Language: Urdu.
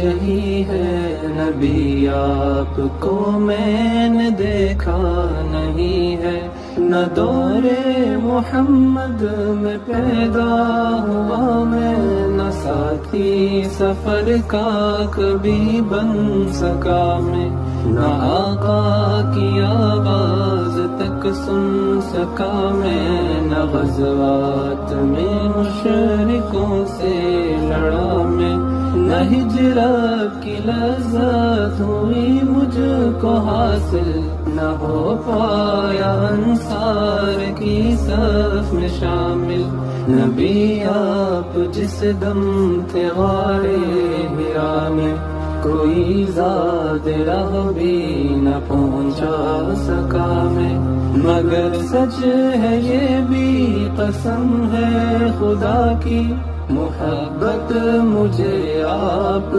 یہی ہے نبی، آپ کو میں نے دیکھا نہیں ہے، نہ دور محمد میں پیدا ہوا میں، نہ ساتھی سفر کا کبھی بن سکا میں، نہ آقا کی آواز تک سن سکا میں، نہ غزوات میں مشرکوں سے لڑا میں، نہ ہجرت کی لذت ہوئی مجھ کو حاصل، نہ ہو پایا انصار کی صف میں شامل۔ نبی آپ جس دم تھے غار حرا میں، کوئی زاد راہ بھی نہ پہنچا سکا میں، مگر سچ ہے یہ بھی قسم ہے خدا کی، محبت مجھے آپ